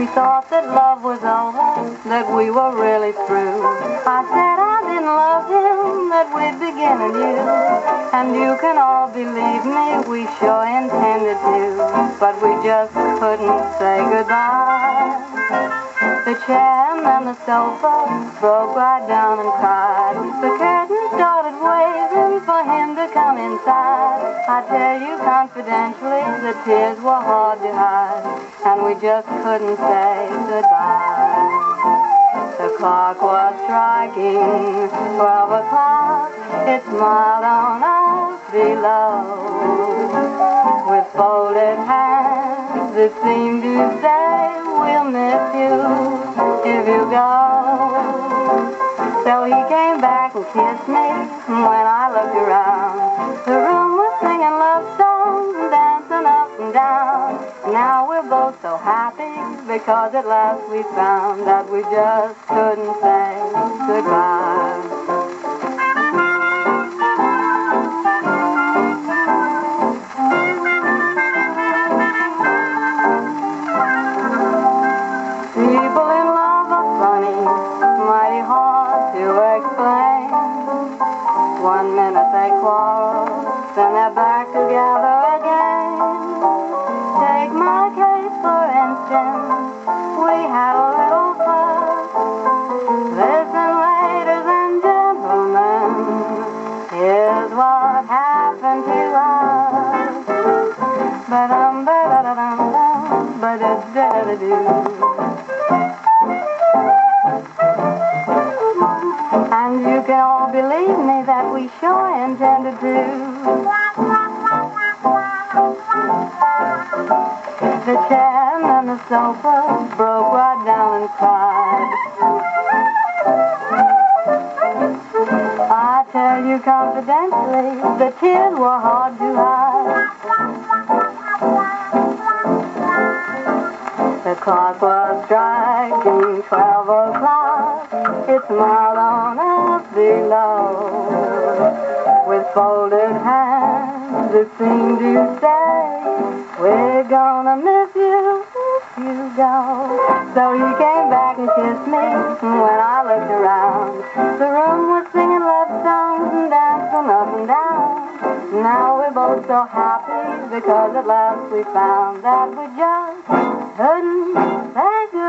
We thought that love was over, that we were really through. I said I didn't love him, that we'd begin anew. And you can all believe me, we sure intended to. But we just couldn't say goodbye. The chair and then the sofa broke right down and cried. The curtain started waving for him to come inside. I tell you confidentially, the tears were hard to hide, and we just couldn't say goodbye. The clock was striking 12 o'clock. It smiled on us below. With folded hands, it seemed to say, we'll miss you if you go. So he came back and kissed me. When I looked around, the room was singing love songs and dancing up and down. Now we're both so happy because at last we found that we just couldn't say goodbye. People in love are funny, mighty hard to explain. 1 minute they quarrel, then they're back together again. Take my case for instance, we had a little fuss. Listen, ladies and gentlemen, here's what happened to us. Ba-dum, ba-da-da-dum-dum, ba-da-da-da-doo. And you can all believe me that we sure intended to. The chair and the sofa broke right down and cried. I tell you confidentially, the tears were hard to hide. The clock was striking 12 o'clock. It smiled on us below. With folded hands, it seemed to say, we're gonna miss you if you go. So he came back and kissed me. When I looked around, the room was singing love songs and dancing up and down. Now we're both so happy because at last we found that we just couldn't say goodbye.